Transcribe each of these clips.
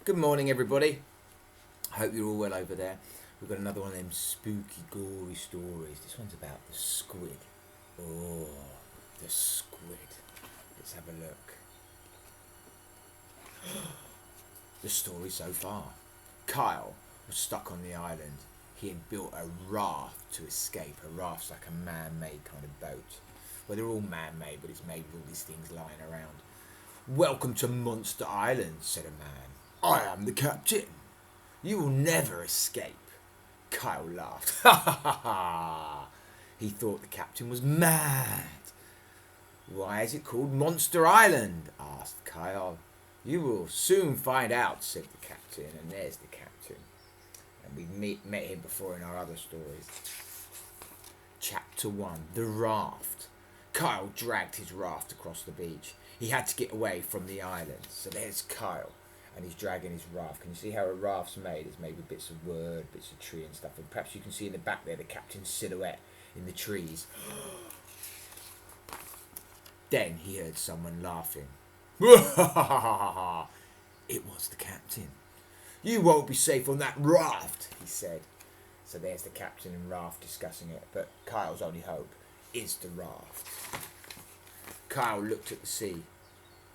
Good morning, everybody. Hope you're all well over there. We've got another one of them spooky, gory stories. This one's about the squid. Oh, the squid. Let's have a look. The story so far. Kyle was stuck on the island. He had built a raft to escape. A raft's like a man-made kind of boat. Well, they're all man-made, but it's made with all these things lying around. "Welcome to Monster Island," said a man. "I am the captain. You will never escape." Kyle laughed. Ha ha ha ha. He thought the captain was mad. "Why is it called Monster Island?" asked Kyle. "You will soon find out," said the captain. And there's the captain. And we've met him before in our other stories. Chapter 1. The Raft. Kyle dragged his raft across the beach. He had to get away from the island. So there's Kyle. And he's dragging his raft. Can you see how a raft's made? It's made with bits of wood, bits of tree and stuff. And perhaps you can see in the back there the captain's silhouette in the trees. Then he heard someone laughing. It was the captain. "You won't be safe on that raft," he said. So there's the captain and raft discussing it. But Kyle's only hope is the raft. Kyle looked at the sea.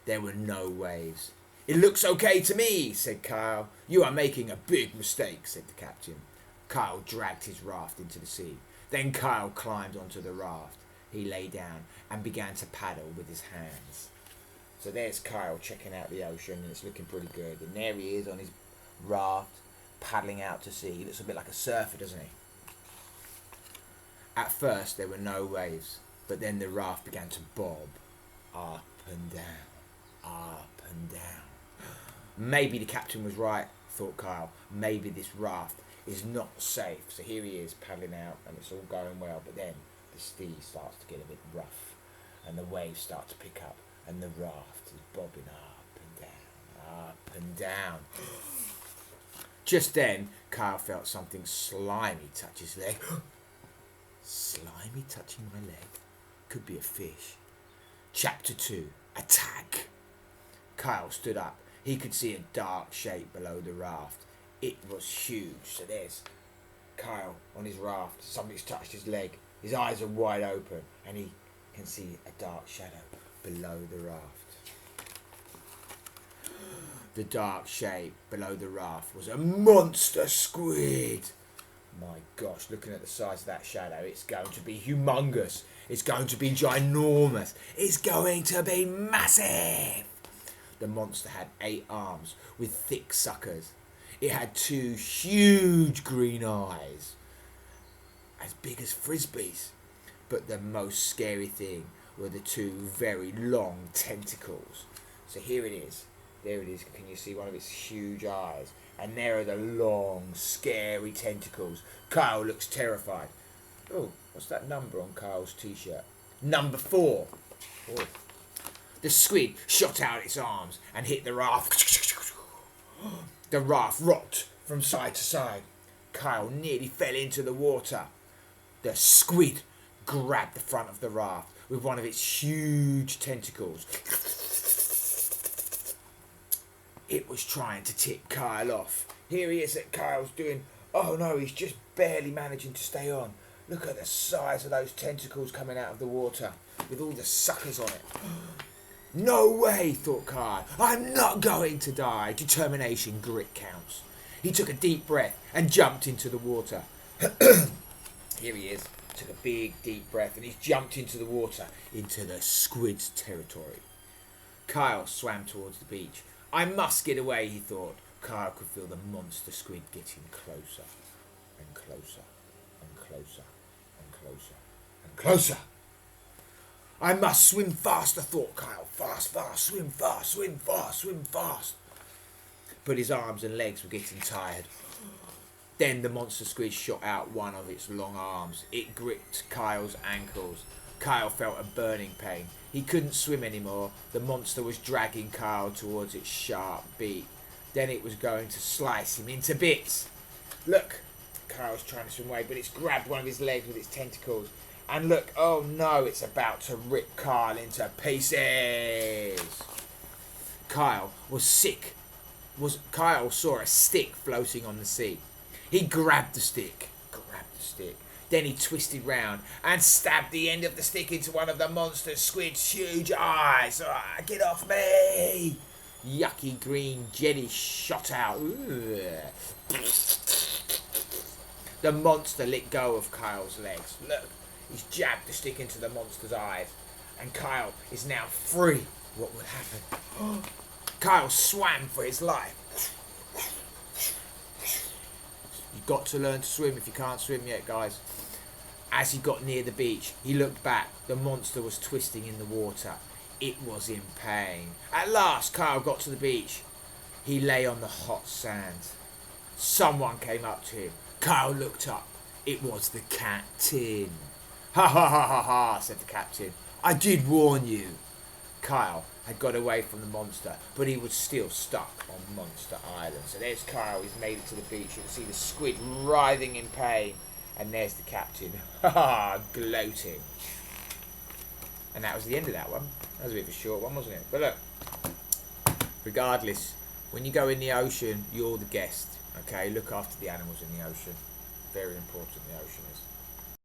There were no waves. "It looks okay to me," said Kyle. "You are making a big mistake," said the captain. Kyle dragged his raft into the sea. Then Kyle climbed onto the raft. He lay down and began to paddle with his hands. So there's Kyle checking out the ocean, and it's looking pretty good. And there he is on his raft, paddling out to sea. He looks a bit like a surfer, doesn't he? At first there were no waves, but then the raft began to bob up and down, up and down. Maybe the captain was right, thought Kyle. Maybe this raft is not safe. So here he is paddling out, and it's all going well. But then the sea starts to get a bit rough, and the waves start to pick up, and the raft is bobbing up and down, up and down. Just then, Kyle felt something slimy touch his leg. Slimy touching my leg? Could be a fish. Chapter 2. Attack. Kyle stood up. He could see a dark shape below the raft. It was huge. So there's Kyle on his raft. Something's touched his leg. His eyes are wide open, and he can see a dark shadow below the raft. The dark shape below the raft was a monster squid. My gosh, looking at the size of that shadow, it's going to be humongous. It's going to be ginormous. It's going to be massive. The monster had 8 arms with thick suckers. It had 2 huge green eyes, as big as frisbees. But the most scary thing were the 2 very long tentacles. So here it is. There it is. Can you see one of its huge eyes? And there are the long, scary tentacles. Kyle looks terrified. Oh, what's that number on Kyle's t-shirt? Number 4. Oh. The squid shot out its arms and hit the raft. The raft rocked from side to side. Kyle nearly fell into the water. The squid grabbed the front of the raft with one of its huge tentacles. It was trying to tip Kyle off. Here he is at Kyle's doing... Oh no, he's just barely managing to stay on. Look at the size of those tentacles coming out of the water with all the suckers on it. No way, thought Kyle. I'm not going to die. Determination, grit counts. He took a deep breath and jumped into the water. Here he is. Took a big, deep breath, and he's jumped into the water, into the squid's territory. Kyle swam towards the beach. I must get away, he thought. Kyle could feel the monster squid getting closer and closer and closer and closer and closer. I must swim faster, thought Kyle. Fast, fast, swim fast, swim fast, swim fast. But his arms and legs were getting tired. Then the monster squid shot out one of its long arms. It gripped Kyle's ankles. Kyle felt a burning pain. He couldn't swim anymore. The monster was dragging Kyle towards its sharp beak. Then it was going to slice him into bits. Look, Kyle's trying to swim away, but it's grabbed one of his legs with its tentacles. And look, oh no, it's about to rip Kyle into pieces. Kyle was sick Kyle saw a stick floating on the sea. He grabbed the stick. Then he twisted round and stabbed the end of the stick into one of the monster squid's huge eyes. Ah, get off me! Yucky green jelly shot out. Ugh. The monster let go of Kyle's legs. Look, he's jabbed the stick into the monster's eyes. And Kyle is now free. What would happen? Kyle swam for his life. You've got to learn to swim if you can't swim yet, guys. As he got near the beach, he looked back. The monster was twisting in the water. It was in pain. At last, Kyle got to the beach. He lay on the hot sand. Someone came up to him. Kyle looked up. It was the captain. Ha ha ha ha ha, said the captain. I did warn you. Kyle had got away from the monster, but he was still stuck on Monster Island. So there's Kyle, he's made it to the beach. You can see the squid writhing in pain. And there's the captain, gloating. And that was the end of that one. That was a bit of a short one, wasn't it? But look, regardless, when you go in the ocean, you're the guest. Okay, look after the animals in the ocean. Very important, the ocean is.